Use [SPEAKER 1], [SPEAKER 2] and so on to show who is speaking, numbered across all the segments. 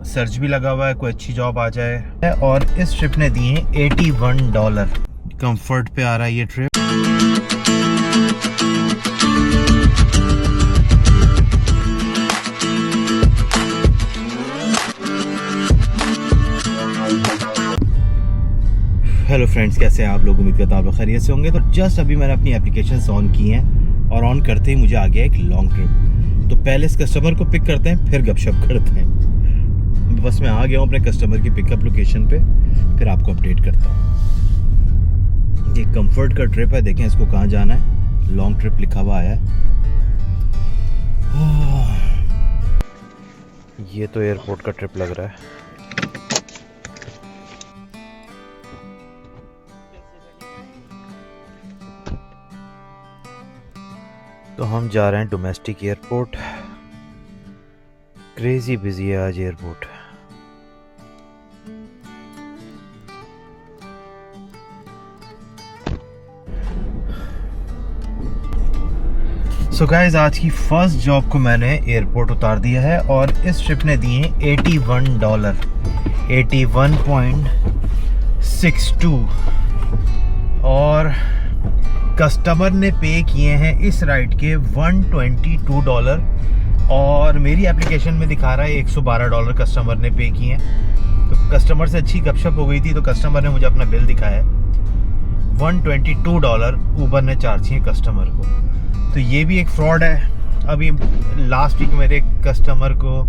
[SPEAKER 1] Search भी लगा हुआ है, कोई अच्छी जॉब आ जाए। और इस ट्रिप ने दिए $81। कंफर्ट पे आ रहा है ये ट्रिप। हेलो फ्रेंड्स, कैसे हैं आप लोग? उम्मीद करता हूं आप लोग खैरियत से होंगे। तो जस्ट अभी मैंने अपनी एप्लीकेशन ऑन की हैं और ऑन करते ही मुझे आ गया एक लॉन्ग ट्रिप। तो पहले इस कस्टमर को पिक करते हैं, फिर गपशप करते हैं। बस मैं आ गया हूँ अपने कस्टमर की पिकअप लोकेशन पे, फिर आपको अपडेट करता हूँ। ये कंफर्ट का ट्रिप है, देखें इसको कहाँ जाना है। लॉन्ग ट्रिप लिखा हुआ आया है। ये तो एयरपोर्ट का ट्रिप लग रहा है। तो हम जा रहे हैं डोमेस्टिक एयरपोर्ट। क्रेजी बिजी है आज एयरपोर्ट। सो गाइस, आज की फर्स्ट जॉब को मैंने एयरपोर्ट उतार दिया है और इस ट्रिप ने दिए $81, 81.62। और कस्टमर ने पे किए हैं इस राइड के $122 और मेरी एप्लीकेशन में दिखा रहा है $112 कस्टमर ने पे किए हैं। तो कस्टमर से अच्छी गपशप हो गई थी, तो कस्टमर ने मुझे अपना बिल दिखाया। $122 ऊबर ने चार्ज किए कस्टमर को। तो ये भी एक फ्रॉड है। अभी लास्ट वीक मेरे कस्टमर को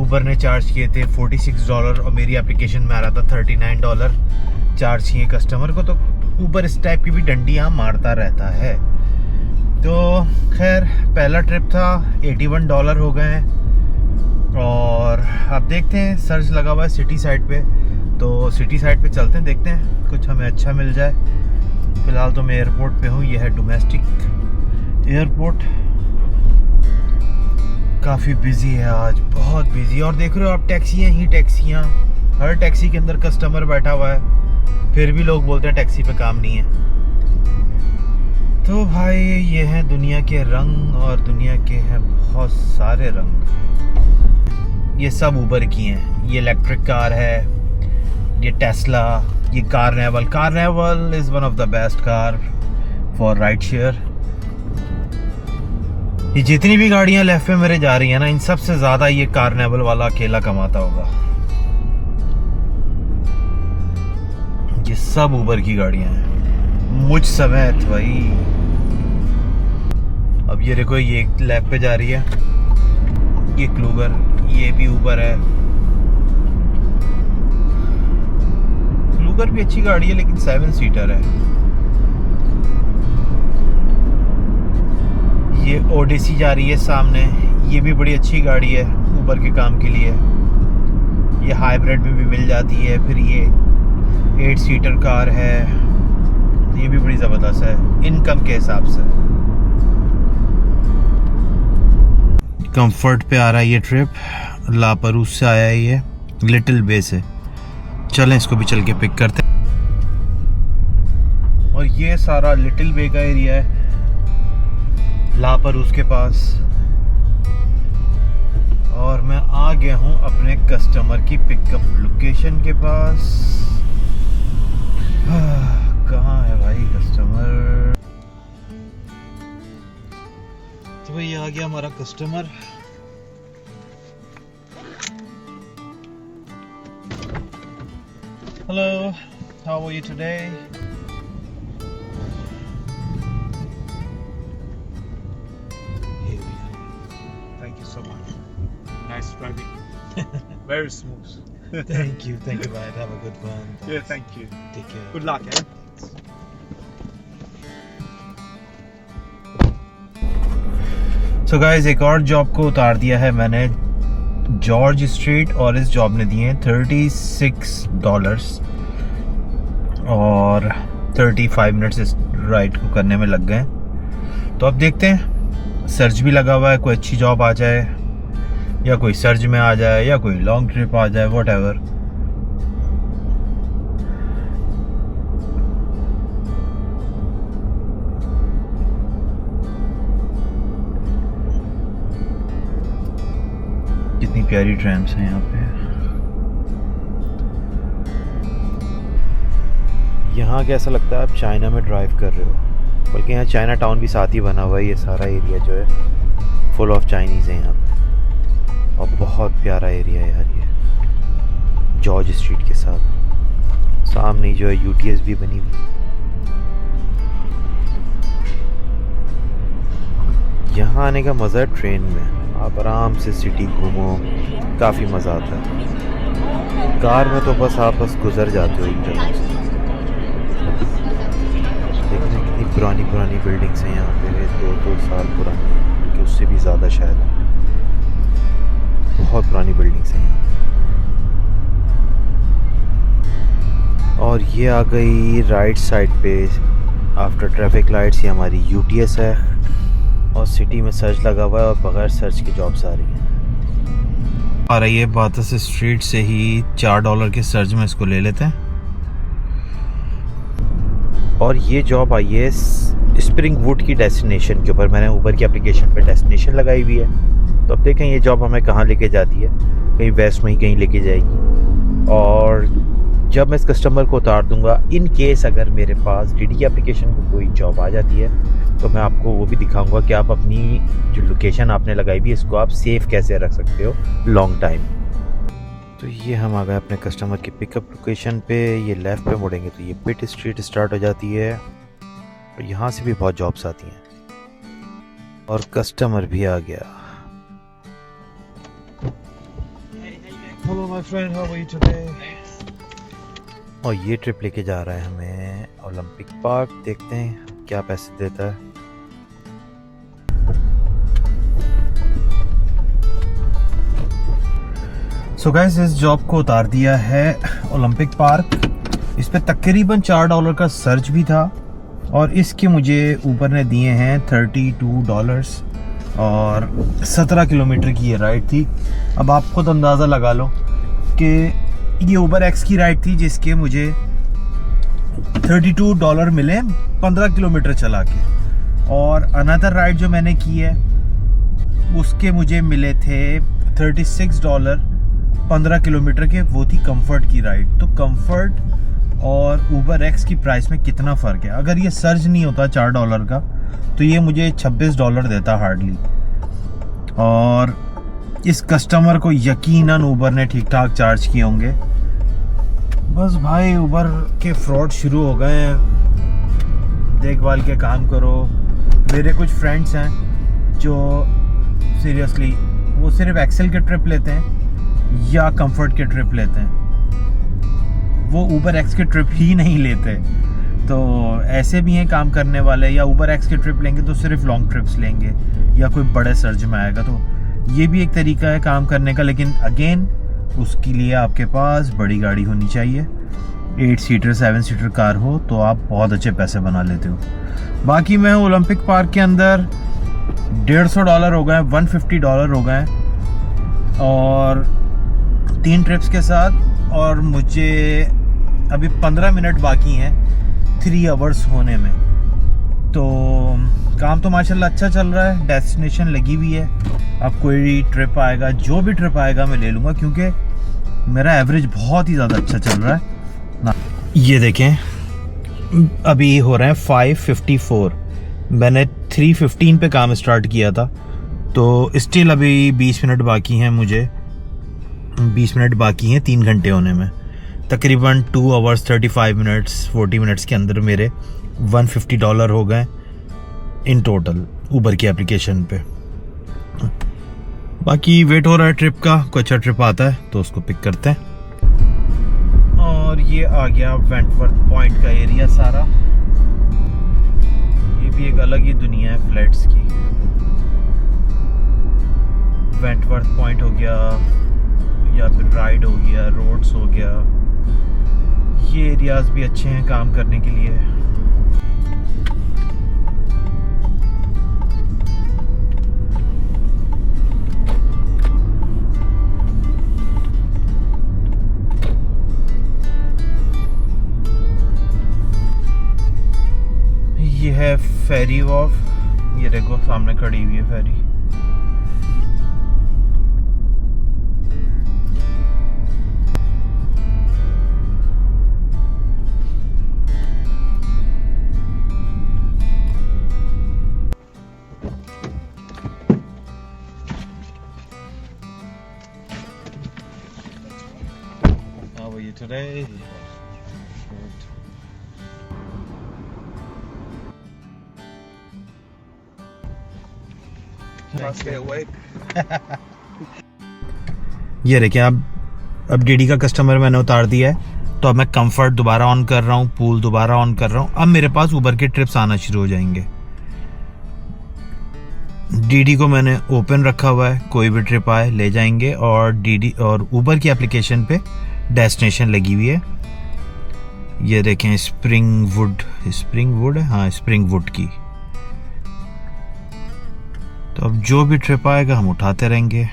[SPEAKER 1] ऊबर ने चार्ज किए थे $46 और मेरी एप्लीकेशन में आ रहा था $39 चार्ज किए कस्टमर को। तो ऊबर इस टाइप की भी डंडियाँ मारता रहता है। तो खैर, पहला ट्रिप था, $81 हो गए हैं। और अब देखते हैं, सर्च लगा हुआ है सिटी साइड पे, तो सिटी साइड पे चलते हैं, देखते हैं कुछ हमें अच्छा मिल जाए। फ़िलहाल तो मैं एयरपोर्ट पे हूँ। यह है डोमेस्टिक एयरपोर्ट। काफ़ी बिजी है आज, बहुत बिजी। और देख रहे हो आप, टैक्सियाँ ही टैक्सियाँ, हर टैक्सी के अंदर कस्टमर बैठा हुआ है, फिर भी लोग बोलते हैं टैक्सी पे काम नहीं है। तो भाई, ये हैं दुनिया के रंग, और दुनिया के हैं बहुत सारे रंग। ये सब ऊबर की हैं। ये इलेक्ट्रिक कार है, ये टेस्ला, ये carnival is one of the best car for ride share. ये जितनी भी गाड़ियां लेफ्ट पे मेरे जा रही हैं ना, इन सब से ज़्यादा ये कार्निवल वाला अकेला कमाता होगा। ये सब ऊबर की गाड़ियां हैं, मुझ समेत भाई। अब ये देखो, ये एक लेफ्ट पे जा रही है, ये क्लूगर, ये भी ऊबर है। क्लूगर भी अच्छी गाड़ी है, लेकिन 7 सीटर है। ये ओडिसी जा रही है सामने, ये भी बड़ी अच्छी गाड़ी है ऊबर के काम के लिए। ये हाइब्रिड में भी मिल जाती है। फिर ये 8 सीटर कार है, ये भी बड़ी ज़बरदस्त है इनकम के हिसाब से। कंफर्ट पे आ रहा है ये ट्रिप, लापरूस से आया है ये, लिटिल बे से। चलें इसको भी चल के पिक करते हैं। और ये सारा लिटिल बे का एरिया है, लापरूस के पास। और मैं आ गया हूँ अपने कस्टमर की पिकअप लोकेशन के पास। कहाँ है भाई कस्टमर? तो भाई आ गया हमारा customer. Hello, how are you today? Thank you so much.
[SPEAKER 2] Nice driving. Very smooth.
[SPEAKER 1] Thank you, bye. Have a good one.
[SPEAKER 2] Yeah, thank you.
[SPEAKER 1] Take care.
[SPEAKER 2] Good luck, eh?
[SPEAKER 1] So guys, एक और job को उतार दिया है मैंने, George street, और इस job ने दिए हैं $36 और 35 मिनट्स इस राइड को करने में लग गए। तो अब देखते हैं, सर्च भी लगा हुआ है, कोई अच्छी जॉब आ जाए, या कोई सर्च में आ जाए, या कोई लॉन्ग ट्रिप आ जाए, व्हाटएवर। कितनी प्यारी ट्रैम्स हैं यहाँ पे। यहाँ के ऐसा लगता है आप चाइना में ड्राइव कर रहे हो, बल्कि यहाँ चाइना टाउन भी साथ ही बना हुआ है। ये सारा एरिया जो है फुल ऑफ चाइनीज़ है यहाँ पे, और बहुत प्यारा एरिया है यार ये, जॉर्ज स्ट्रीट के साथ सामने जो है यूटीएस भी बनी हुई। यहाँ आने का मज़ा है ट्रेन में, आप आराम से सिटी घूमो, काफ़ी मज़ा आता है। कार में तो बस आप गुजर जाते हो एक जगह से। देखिए कितनी पुरानी पुरानी बिल्डिंग्स हैं यहाँ पे, 2-2 साल पुरानी, बल्कि उससे भी ज़्यादा शायद। बहुत पुरानी बिल्डिंग्स हैं यहाँ। और ये आ गई राइट साइड पे आफ्टर ट्रैफिक लाइट्स, ये हमारी यूटीएस है, और सिटी में सर्च लगा हुआ है और बगैर सर्च की जॉब्स आ रही हैं। आ रही है बातस स्ट्रीट से ही $4 के सर्च में इसको ले लेते हैं। और ये जॉब आई है स्प्रिंग वुड की डेस्टिनेशन के ऊपर। मैंने ऊबर की एप्लीकेशन पे डेस्टिनेशन लगाई हुई है, तो अब देखें ये जॉब हमें कहाँ लेके जाती है। कहीं वेस्ट में ही कहीं लेके जाएगी। और जब मैं इस कस्टमर को उतार दूंगा, इन केस अगर मेरे पास डीडी की एप्लीकेशन को कोई जॉब आ जाती है, तो मैं आपको वो भी दिखाऊंगा कि आप अपनी जो लोकेशन आपने लगाई हुई है इसको आप सेफ कैसे रख सकते हो लॉन्ग टाइम। तो ये हम आ गए अपने कस्टमर की पिकअप लोकेशन पे। ये लेफ़्ट पे मुड़ेंगे तो ये पिट स्ट्रीट स्टार्ट हो जाती है, और यहाँ से भी बहुत जॉब्स आती हैं। और कस्टमर भी आ गया।
[SPEAKER 2] Hello, my friend. How are you today?
[SPEAKER 1] और ये ट्रिप लेके जा रहा है हमें ओलंपिक पार्क। देखते हैं क्या पैसे देता है। सो गाइस, इस जॉब को उतार दिया है ओलंपिक पार्क। इस पे तकरीबन $4 का सर्च भी था, और इसके मुझे ऊपर ने दिए हैं $32, और 17 किलोमीटर की ये राइड थी। अब आप खुद अंदाज़ा लगा लो कि ये ऊबर एक्स की राइड थी, जिसके मुझे $32 मिले 15 किलोमीटर चला के। और अनदर राइड जो मैंने की है उसके मुझे मिले थे $36 15 किलोमीटर के, वो थी कंफर्ट की राइड। तो कंफर्ट और ऊबर एक्स की प्राइस में कितना फ़र्क है। अगर ये सर्ज नहीं होता $4 का, तो ये मुझे $26 देता हार्डली। और इस कस्टमर को यकीनन ऊबर ने ठीक ठाक चार्ज किए होंगे। बस भाई, ऊबर के फ्रॉड शुरू हो गए हैं। देखभाल के काम करो। मेरे कुछ फ्रेंड्स हैं जो सीरियसली वो सिर्फ एक्सेल के ट्रिप लेते हैं या कंफर्ट के ट्रिप लेते हैं, वो ऊबर एक्स के ट्रिप ही नहीं लेते। तो ऐसे भी हैं काम करने वाले, या ऊबर एक्स के ट्रिप लेंगे तो सिर्फ लॉन्ग ट्रिप्स लेंगे, या कोई बड़े सर्ज में आएगा। तो ये भी एक तरीका है काम करने का, लेकिन अगेन उसके लिए आपके पास बड़ी गाड़ी होनी चाहिए। 8 सीटर 7 सीटर कार हो तो आप बहुत अच्छे पैसे बना लेते हो। बाकी मैं ओलंपिक पार्क के अंदर $150 हो गए, $150 हो गए, और 3 ट्रिप्स के साथ। और मुझे अभी 15 मिनट बाकी हैं 3 आवर्स होने में। तो काम तो माशाल्लाह अच्छा चल रहा है, डेस्टिनेशन लगी हुई है। अब कोई ट्रिप आएगा, जो भी ट्रिप आएगा मैं ले लूँगा, क्योंकि मेरा एवरेज बहुत ही ज़्यादा अच्छा चल रहा है ना। ये देखें, अभी हो रहे हैं 5:54। मैंने 3:15 पे काम स्टार्ट किया था, तो स्टिल अभी 20 मिनट बाकी हैं। मुझे 20 मिनट बाकी हैं 3 घंटे होने में। तकरीबन 2 आवर्स 35 मिनट्स 40 मिनट्स के अंदर मेरे $150 हो गए इन टोटल ऊबर की एप्लीकेशन पे। बाकी वेट हो रहा है ट्रिप का, कोई अच्छा ट्रिप आता है तो उसको पिक करते हैं। और ये आ गया वेंटवर्थ पॉइंट का एरिया सारा। ये भी एक अलग ही दुनिया है फ्लैट्स की। वेंटवर्थ पॉइंट हो गया, या फिर राइड हो गया, रोड्स हो गया, ये एरियाज भी अच्छे हैं काम करने के लिए। ये है फेरी वॉफ, ये देखो सामने खड़ी हुई है फेरी।
[SPEAKER 2] How are you today? Good. Must stay awake.
[SPEAKER 1] ये देखिए अब डीडी का कस्टमर मैंने उतार दिया है, तो अब मैं कंफर्ट दोबारा ऑन कर रहा हूँ, पूल दोबारा ऑन कर रहा हूँ। अब मेरे पास उबर के ट्रिप्स आना शुरू हो जाएंगे। डीडी को मैंने ओपन रखा हुआ है, कोई भी ट्रिप आए ले जाएंगे। और डीडी और उबर की एप्लीकेशन पे डेस्टिनेशन लगी हुई है। ये देखें स्प्रिंग वुड है, हाँ स्प्रिंग वुड की। तो अब जो भी ट्रिप आएगा हम उठाते रहेंगे।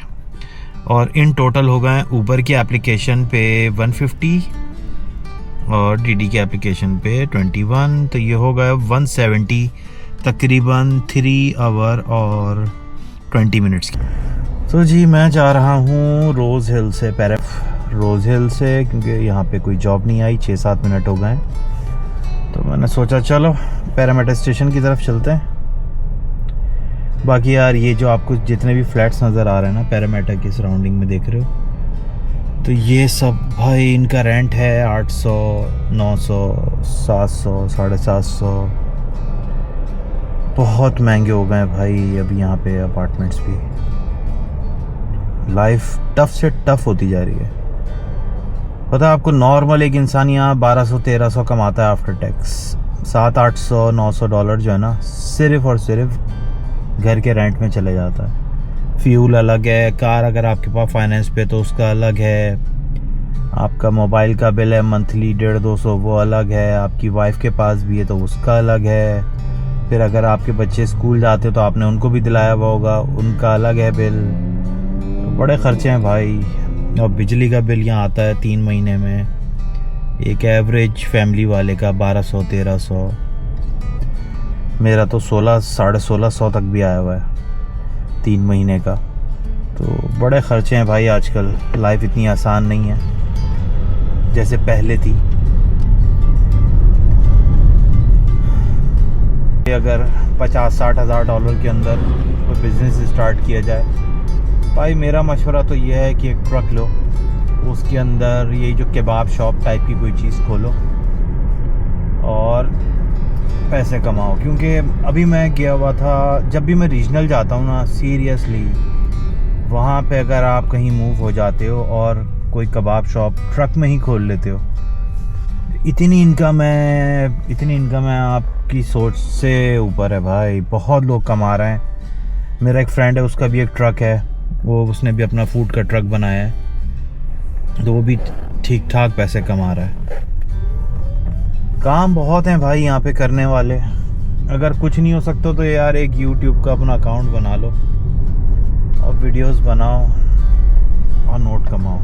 [SPEAKER 1] और इन टोटल हो गए उबर की एप्लीकेशन पे 150 और डीडी की एप्लीकेशन पे 21, तो ये हो गया 170, तकरीबन 3 आवर और 20 मिनट्स की। तो जी मैं जा रहा हूँ रोज़ हिल से, रोज़ हिल से, क्योंकि यहाँ पे कोई जॉब नहीं आई, 6-7 मिनट हो गए। तो मैंने सोचा चलो पैरामीटर स्टेशन की तरफ चलते हैं। बाकी यार ये जो आपको जितने भी फ्लैट्स नज़र आ रहे हैं ना पैरामीटर की सराउंडिंग में देख रहे हो, तो ये सब भाई इनका रेंट है 800, 900, 700, 750। बहुत महंगे हो गए भाई अभी यहाँ पे अपार्टमेंट्स भी। लाइफ टफ से टफ होती जा रही है। पता है आपको, नॉर्मल एक इंसान यहाँ 1200-1300 कमाता है आफ्टर टैक्स। 700-800-900 डॉलर जो है ना सिर्फ और सिर्फ घर के रेंट में चले जाता है। फ्यूल अलग है, कार अगर आपके पास फाइनेंस पे तो उसका अलग है, आपका मोबाइल का बिल है मंथली 150-200 वो अलग है, आपकी वाइफ के पास भी है तो उसका अलग है। फिर अगर आपके बच्चे स्कूल जाते तो आपने उनको भी दिलाया हुआ होगा, उनका अलग है बिल। तो बड़े खर्चे हैं भाई। और बिजली का बिल यहाँ आता है 3 महीने में, एक एवरेज फैमिली वाले का 1200-1300। मेरा तो 1600-1650 तक भी आया हुआ है 3 महीने का। तो बड़े खर्चे हैं भाई आजकल। लाइफ इतनी आसान नहीं है जैसे पहले थी। अगर 50-60 हज़ार डॉलर के अंदर कोई बिज़नेस स्टार्ट किया जाए भाई, मेरा मशवरा तो ये है कि एक ट्रक लो, उसके अंदर ये जो केबाब शॉप टाइप की कोई चीज़ खोलो और पैसे कमाओ। क्योंकि अभी मैं गया हुआ था, जब भी मैं रीजनल जाता हूँ ना, सीरियसली वहाँ पे अगर आप कहीं मूव हो जाते हो और कोई कबाब शॉप ट्रक में ही खोल लेते हो, इतनी इनकम है आपकी सोच से ऊपर है भाई। बहुत लोग कमा रहे हैं। मेरा एक फ्रेंड है, उसका भी एक ट्रक है, उसने भी अपना फूड का ट्रक बनाया है, तो वो भी ठीक ठाक पैसे कमा रहा है। काम बहुत हैं भाई यहाँ पे करने वाले। अगर कुछ नहीं हो सकता तो यार एक YouTube का अपना अकाउंट बना लो और वीडियोस बनाओ और नोट कमाओ।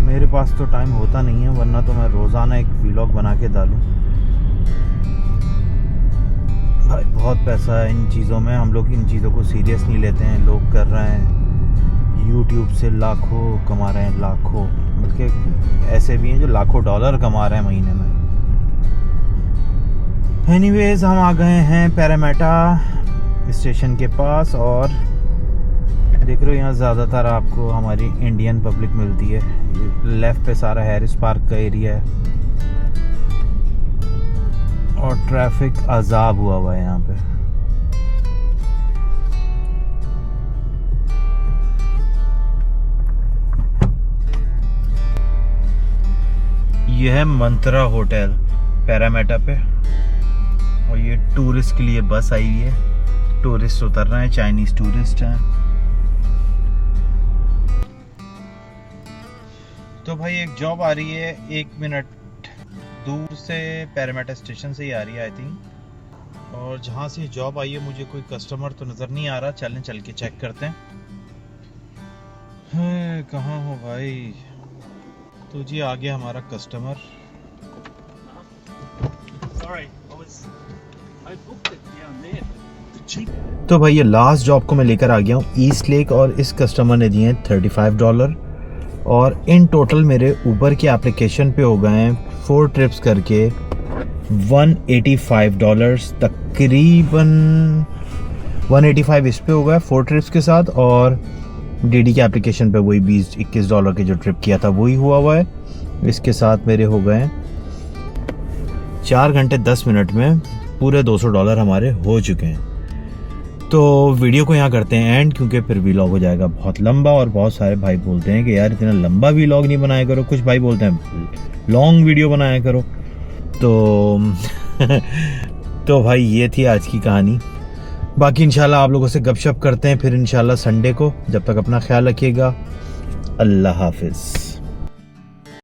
[SPEAKER 1] मेरे पास तो टाइम होता नहीं है, वरना तो मैं रोज़ाना एक व्लॉग बना के डालूं। भाई बहुत पैसा है इन चीज़ों में, हम लोग इन चीज़ों को सीरियस नहीं लेते हैं। लोग कर रहे हैं YouTube से लाखों कमा रहे हैं, लाखों, बल्कि ऐसे भी हैं जो लाखों डॉलर कमा रहे हैं महीने में। एनीवेज हम आ गए हैं पैरामीटा स्टेशन के पास और देख रहे हो यहाँ ज़्यादातर आपको हमारी इंडियन पब्लिक मिलती है। लेफ़्ट पे सारा हैरिस पार्क का एरिया है और ट्रैफिक अजाब हुआ है यहाँ पे। यह है मंत्रा होटल पैरामीटा पे और ये टूरिस्ट के लिए बस आई हुई है। टूरिस्ट उतर रहे हैं, चाइनीज टूरिस्ट हैं। तो भाई एक जॉब आ रही है 1 मिनट दूर से, पैरामीटा स्टेशन से ही आ रही है आई थिंक। और जहाँ से जॉब आई है मुझे कोई कस्टमर तो नज़र नहीं आ रहा। चल के चेक करते हैं। कहाँ हो भाई? तो जी आ गया हमारा कस्टमर। तो भाई ये लास्ट जॉब को मैं लेकर आ गया हूँ ईस्ट लेक और इस कस्टमर ने दिए हैं $35 और इन टोटल मेरे ऊबर की एप्लीकेशन पे हो गए हैं 4 ट्रिप्स करके $185 तकरीबन 185 इस पे हो गया 4 ट्रिप्स के साथ और डीडी के एप्लीकेशन पे वही 20-21 डॉलर के जो ट्रिप किया था वही हुआ है। इसके साथ मेरे हो गए 4 घंटे 10 मिनट में पूरे $200 हमारे हो चुके हैं। तो वीडियो को यहाँ करते हैं एंड, क्योंकि फिर व्लॉग हो जाएगा बहुत लंबा और बहुत सारे भाई बोलते हैं कि यार इतना लंबा व्लॉग नहीं बनाया करो, कुछ भाई बोलते हैं लॉन्ग वीडियो बनाया करो। तो भाई ये थी आज की कहानी। बाकी इंशाल्लाह आप लोगों से गपशप करते हैं फिर इंशाल्लाह संडे को। जब तक अपना ख्याल रखिएगा, अल्लाह हाफिज़।